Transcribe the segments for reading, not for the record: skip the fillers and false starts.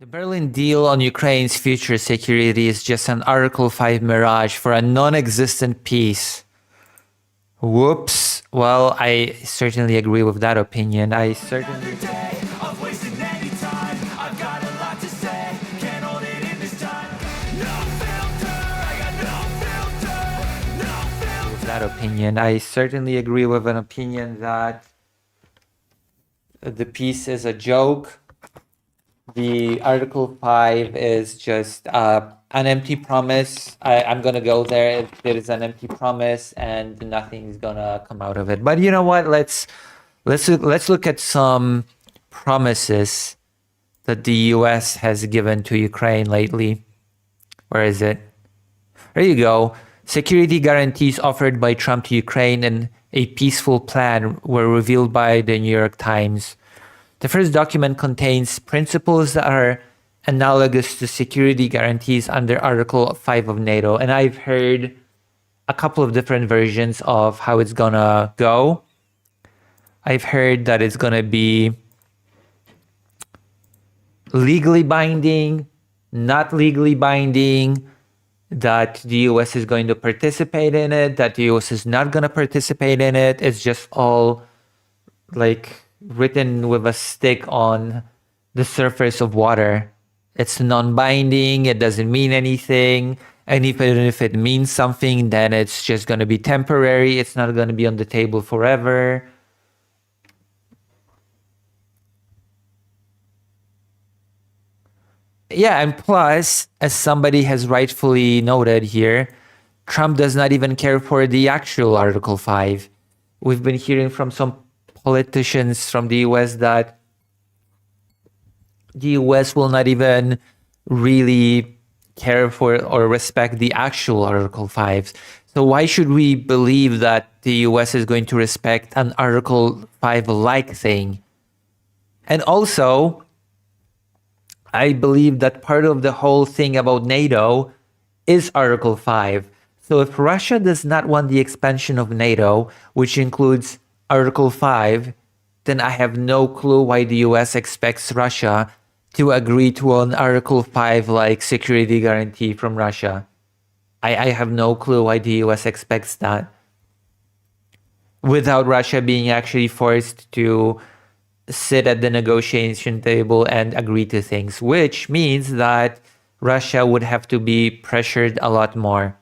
The Berlin deal on Ukraine's future security is just an Article 5 mirage for a non-existent peace. Whoops. Well, I certainly agree with that opinion. I certainly... that opinion. I certainly agree with an opinion that the peace is a joke. The Article 5 is just an empty promise. I'm going to go there. It is an empty promise and nothing's going to come out of it. But you know what? Let's look at some promises that the US has given to Ukraine lately. Where is it? There you go. Security guarantees offered by Trump to Ukraine and a peaceful plan were revealed by the New York Times. The first document contains principles that are analogous to security guarantees under Article 5 of NATO. And I've heard a couple of different versions of how it's gonna go. I've heard that it's gonna be legally binding, not legally binding, that the US is going to participate in it, that the US is not going to participate in it. It's just all like written with a stick on the surface of water. It's non-binding, it doesn't mean anything. And even if it means something, then it's just going to be temporary. It's not going to be on the table forever. Yeah, and plus, as somebody has rightfully noted here, Trump does not even care for the actual Article 5. We've been hearing from some politicians from the US that the US will not even really care for or respect the actual Article 5. So why should we believe that the US is going to respect an Article 5-like thing? And also, I believe that part of the whole thing about NATO is Article 5. So if Russia does not want the expansion of NATO, which includes Article 5, then I have no clue why the US expects Russia to agree to an Article 5 like security guarantee from Russia. I have no clue why the US expects that without Russia being actually forced to sit at the negotiation table and agree to things, which means that Russia would have to be pressured a lot more,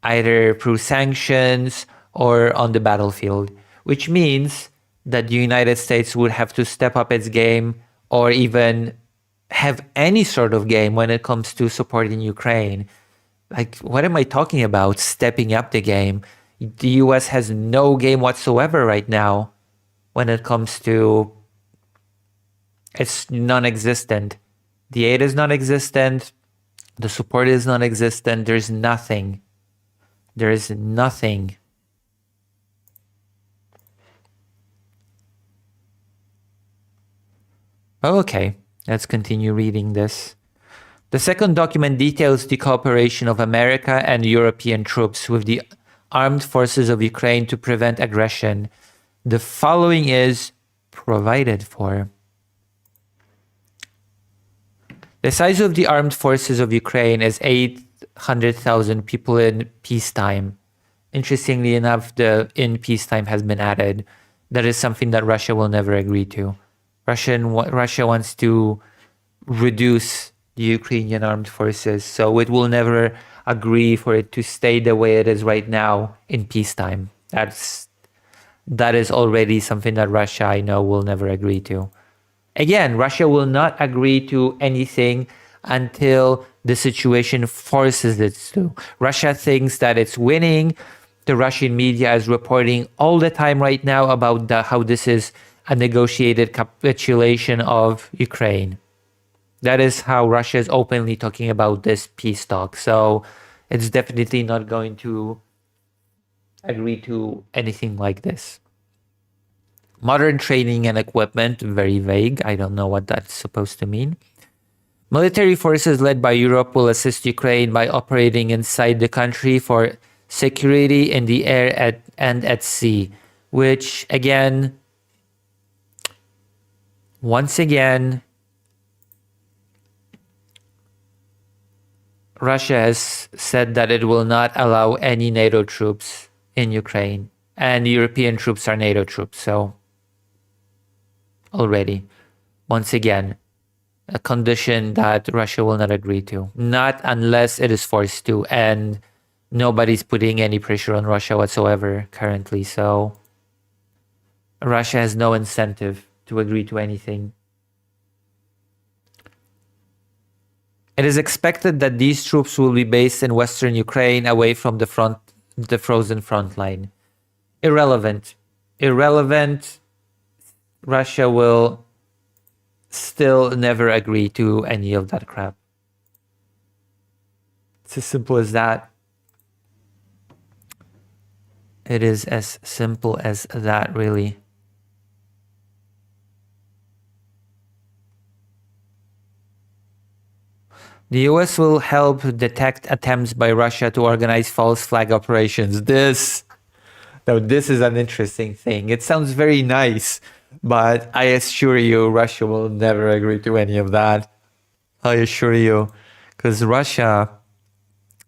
either through sanctions or on the battlefield, which means that the United States would have to step up its game or even have any sort of game when it comes to supporting Ukraine. Like, what am I talking about? Stepping up the game. The US has no game whatsoever right now. When it comes to, it's non-existent. The aid is non-existent. The support is non-existent. There's nothing. There is nothing. Okay, let's continue reading this. The second document details the cooperation of America and European troops with the armed forces of Ukraine to prevent aggression. The following is provided for. The size of the armed forces of Ukraine is 800,000 people in peacetime. Interestingly enough, the in peacetime has been added. That is something that Russia will never agree to. Russia wants to reduce the Ukrainian armed forces, so it will never agree for it to stay the way it is right now in peacetime. That is already something that Russia, I know, will never agree to. Again, Russia will not agree to anything until the situation forces it to. Russia thinks that it's winning. The Russian media is reporting all the time right now about how this is a negotiated capitulation of Ukraine. That is how Russia is openly talking about this peace talk. So it's definitely not going to agree to anything like this. Modern training and equipment, very vague. I don't know what that's supposed to mean. Military forces led by Europe will assist Ukraine by operating inside the country for security in the air and at sea, which once again, Russia has said that it will not allow any NATO troops in Ukraine, and European troops are NATO troops. So already, once again, a condition that Russia will not agree to, not unless it is forced to, and nobody's putting any pressure on Russia whatsoever currently. So Russia has no incentive to agree to anything. It is expected that these troops will be based in western Ukraine, away from the frozen front line. Irrelevant. Russia will still never agree to any of that crap. It's as simple as that. It is as simple as that, really. The US will help detect attempts by Russia to organize false flag operations. This is an interesting thing. It sounds very nice, but I assure you, Russia will never agree to any of that. I assure you, because Russia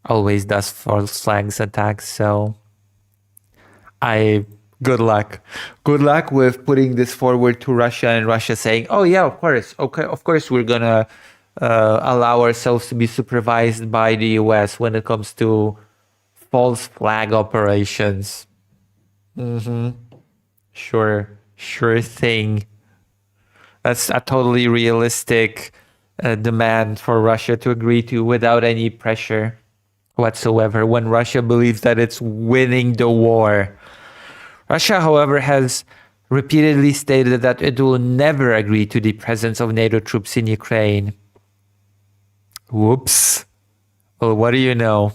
always does false flags attacks. So good luck. Good luck with putting this forward to Russia, and Russia saying, "Oh yeah, of course, okay, of course we're gonna allow ourselves to be supervised by the US when it comes to false flag operations." Sure thing. That's a totally realistic demand for Russia to agree to without any pressure whatsoever when Russia believes that it's winning the war. Russia, however, has repeatedly stated that it will never agree to the presence of NATO troops in Ukraine. Whoops. Well, what do you know?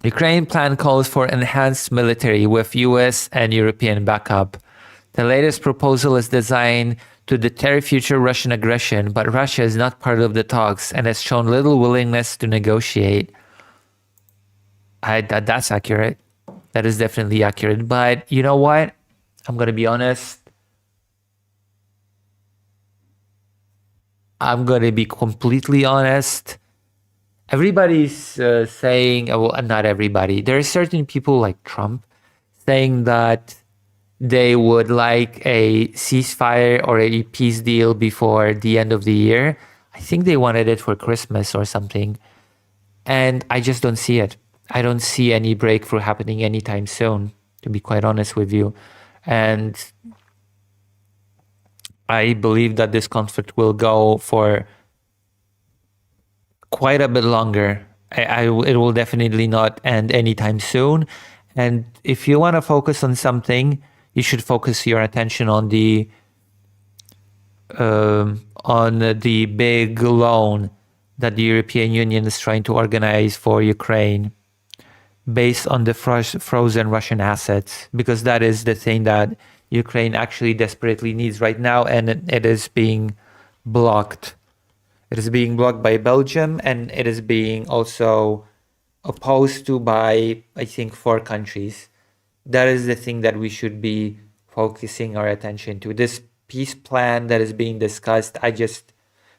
Ukraine plan calls for enhanced military with US and European backup. The latest proposal is designed to deter future Russian aggression, but Russia is not part of the talks and has shown little willingness to negotiate. That's accurate. That is definitely accurate. But you know what? I'm going to be honest. I'm going to be completely honest. Everybody's saying, well, not everybody. There are certain people like Trump saying that they would like a ceasefire or a peace deal before the end of the year. I think they wanted it for Christmas or something. And I just don't see it. I don't see any breakthrough happening anytime soon, to be quite honest with you. And I believe that this conflict will go for quite a bit longer. It will definitely not end anytime soon. And if you want to focus on something, you should focus your attention on the big loan that the European Union is trying to organize for Ukraine based on the frozen Russian assets, because that is the thing that Ukraine actually desperately needs right now, and it is being blocked. It is being blocked by Belgium, and it is being also opposed to by, I think, 4 countries. That is the thing that we should be focusing our attention to. This peace plan that is being discussed,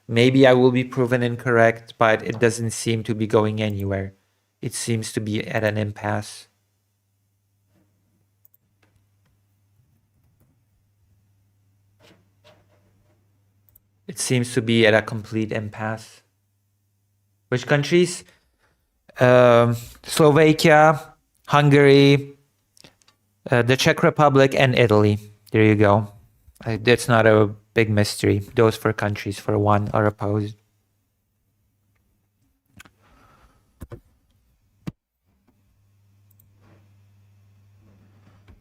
maybe I will be proven incorrect, but it doesn't seem to be going anywhere. It seems to be at an impasse. It seems to be at a complete impasse. Which countries? Slovakia, Hungary, the Czech Republic, and Italy. There you go. That's not a big mystery. Those 4 countries, for one, are opposed.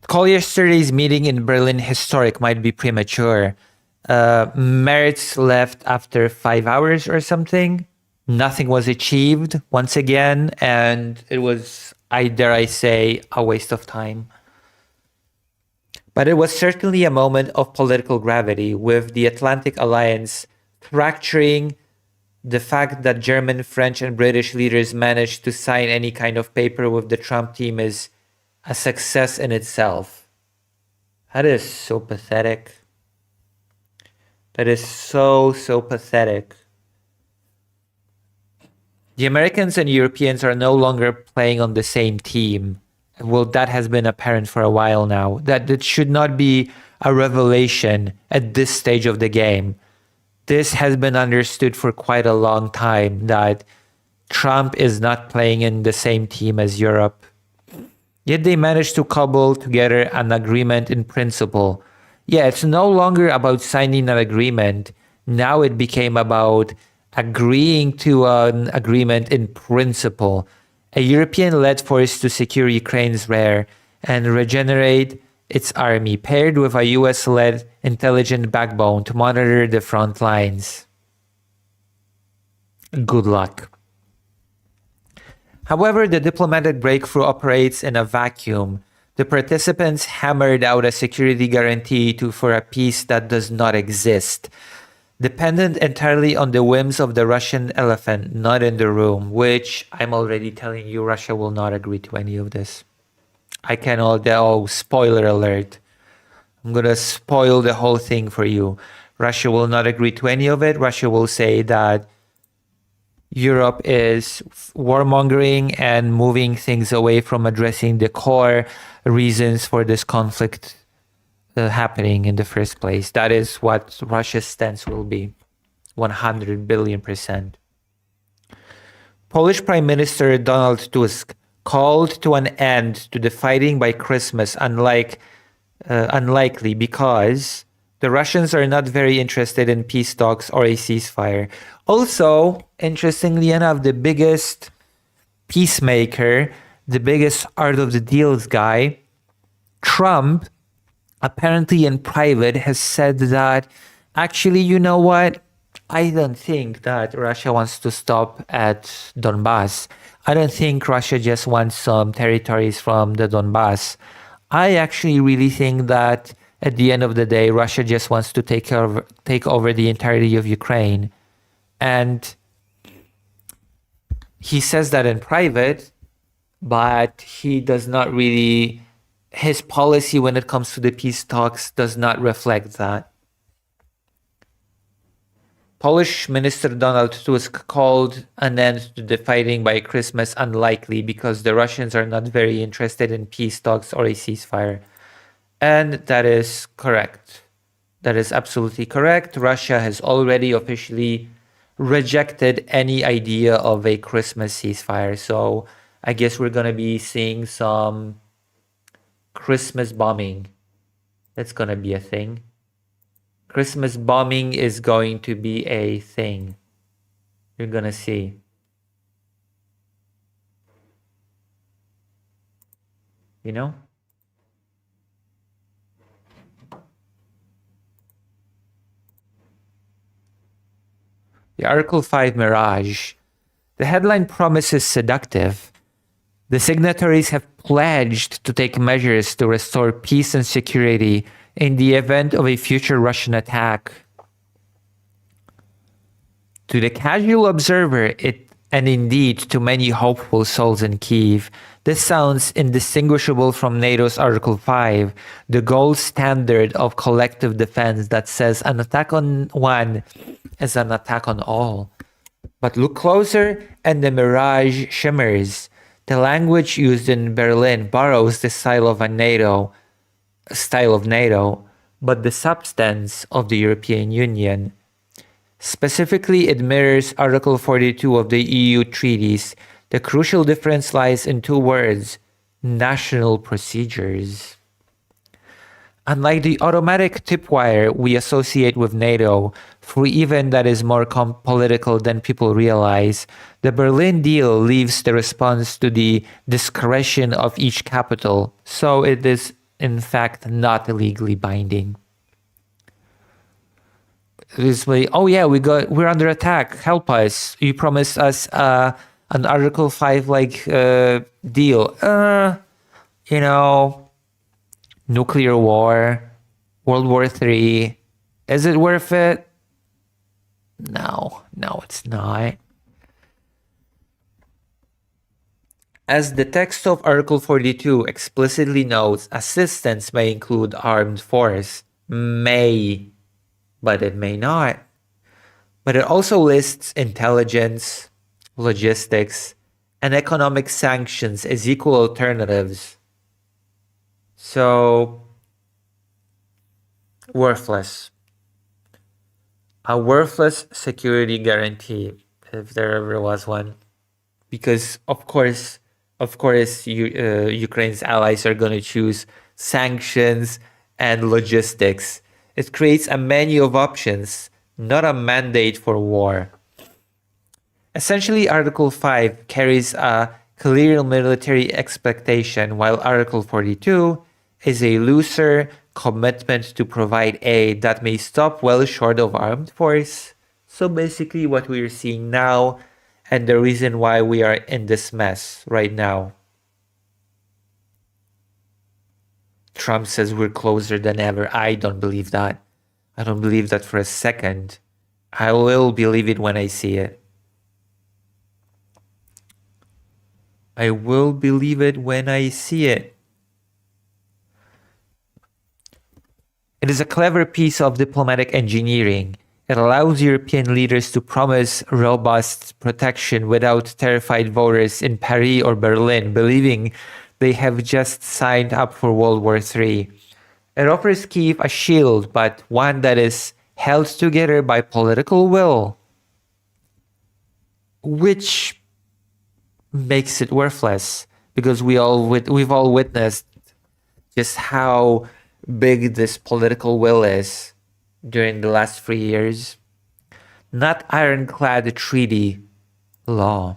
Call yesterday's meeting in Berlin historic might be premature. Merz left after 5 hours or something. Nothing was achieved once again, and it was, dare I say, a waste of time. But it was certainly a moment of political gravity, with the Atlantic Alliance fracturing. The fact that German, French, and British leaders managed to sign any kind of paper with the Trump team is a success in itself. That is so pathetic. That is so pathetic. The Americans and Europeans are no longer playing on the same team. Well, that has been apparent for a while now. That should not be a revelation at this stage of the game. This has been understood for quite a long time that Trump is not playing in the same team as Europe. Yet they managed to cobble together an agreement in principle. Yeah, it's no longer about signing an agreement. Now it became about agreeing to an agreement in principle. A European-led force to secure Ukraine's rear and regenerate its army, paired with a US-led intelligent backbone to monitor the front lines. Good luck. However, the diplomatic breakthrough operates in a vacuum. The participants hammered out a security guarantee for a peace that does not exist, dependent entirely on the whims of the Russian elephant not in the room, which I'm already telling you Russia will not agree to any of this. I cannot, spoiler alert. I'm going to spoil the whole thing for you. Russia will not agree to any of it. Russia will say that Europe is warmongering and moving things away from addressing the core reasons for this conflict happening in the first place. That is what Russia's stance will be. 100 billion%. Polish Prime Minister Donald Tusk called to an end to the fighting by Christmas, unlikely because the Russians are not very interested in peace talks or a ceasefire. Also, interestingly enough, the biggest peacemaker, the biggest art of the deals guy, Trump, apparently in private, has said that, actually, you know what? I don't think that Russia wants to stop at Donbass. I don't think Russia just wants some territories from the Donbass. I actually really think that at the end of the day, Russia just wants to take over the entirety of Ukraine. And he says that in private, but he does not really, his policy when it comes to the peace talks does not reflect that. Polish Minister Donald Tusk called an end to the fighting by Christmas unlikely because the Russians are not very interested in peace talks or a ceasefire. And that is correct. That is absolutely correct. Russia has already officially rejected any idea of a Christmas ceasefire. So I guess we're going to be seeing some Christmas bombing. That's going to be a thing. Christmas bombing is going to be a thing. You're going to see. You know? The Article 5 Mirage. The headline promises seductive. The signatories have pledged to take measures to restore peace and security in the event of a future Russian attack. To the casual observer, and indeed to many hopeful souls in Kyiv, this sounds indistinguishable from NATO's Article 5, the gold standard of collective defense that says an attack on one is an attack on all. But look closer and the mirage shimmers. The language used in Berlin borrows the style of NATO, but the substance of the European Union. Specifically, it mirrors Article 42 of the EU treaties. The crucial difference lies in two words: national procedures. Unlike the automatic tipwire we associate with NATO, for even that is more political than people realize, the Berlin deal leaves the response to the discretion of each capital, so it is in fact not legally binding. It's like, oh yeah, we're under attack, help us. You promised us an Article 5 deal. Nuclear war, World War III. Is it worth it? No, it's not. As the text of Article 42 explicitly notes, assistance may include armed force. May, but it may not. But it also lists intelligence, logistics, and economic sanctions as equal alternatives. So, worthless. A worthless security guarantee, if there ever was one. Because, of course, Ukraine's allies are going to choose sanctions and logistics. It creates a menu of options, not a mandate for war. Essentially, Article 5 carries a clear military expectation, while Article 42 is a looser commitment to provide aid that may stop well short of armed force. So basically, what we are seeing now, and the reason why we are in this mess right now. Trump says we're closer than ever. I don't believe that. I don't believe that for a second. I will believe it when I see it. I will believe it when I see it. It is a clever piece of diplomatic engineering. It allows European leaders to promise robust protection without terrified voters in Paris or Berlin believing they have just signed up for World War III. It offers Kyiv a shield, but one that is held together by political will, which makes it worthless, because we've all witnessed just how big this political will is during the last 3 years. Not ironclad treaty law.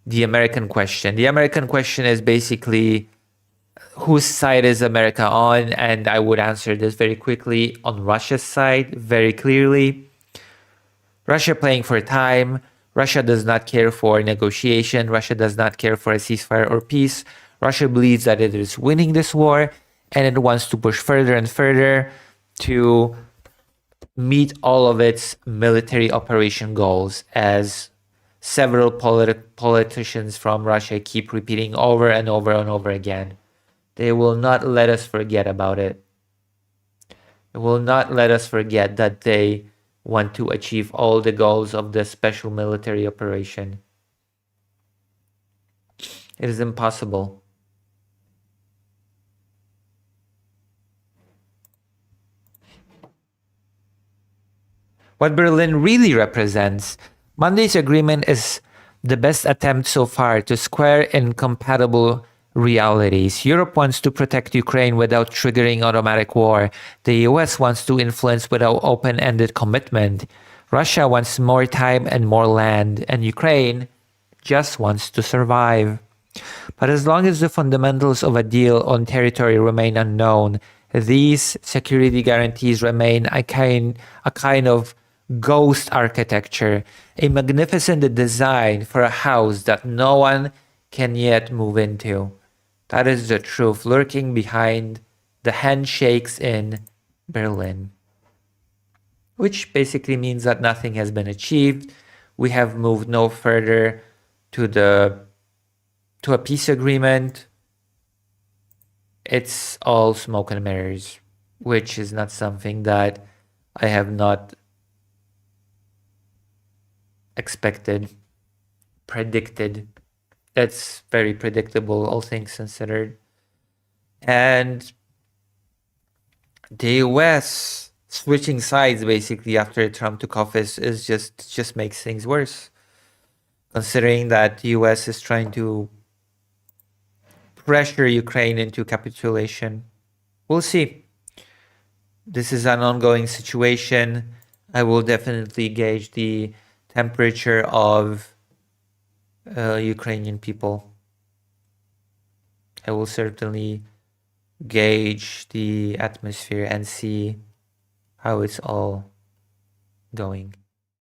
The American question. The American question is basically, whose side is America on? And I would answer this very quickly. On Russia's side, very clearly. Russia playing for time. Russia does not care for negotiation. Russia does not care for a ceasefire or peace. Russia believes that it is winning this war, and it wants to push further and further to meet all of its military operation goals, as several politicians from Russia keep repeating over and over and over again. They will not let us forget about it. They will not let us forget that they want to achieve all the goals of the special military operation. It is impossible. What Berlin really represents, Monday's agreement is the best attempt so far to square incompatible realities. Europe wants to protect Ukraine without triggering automatic war. The US wants to influence without open-ended commitment. Russia wants more time and more land, and Ukraine just wants to survive. But as long as the fundamentals of a deal on territory remain unknown, these security guarantees remain a kind of ghost architecture, a magnificent design for a house that no one can yet move into. That is the truth lurking behind the handshakes in Berlin. Which basically means that nothing has been achieved. We have moved no further to a peace agreement. It's all smoke and mirrors, which is not something that I have not expected, predicted. That's very predictable, all things considered. And the US switching sides basically after Trump took office is just makes things worse. Considering that the US is trying to pressure Ukraine into capitulation. We'll see. This is an ongoing situation. I will definitely gauge the temperature of Ukrainian people. I will certainly gauge the atmosphere and see how it's all going.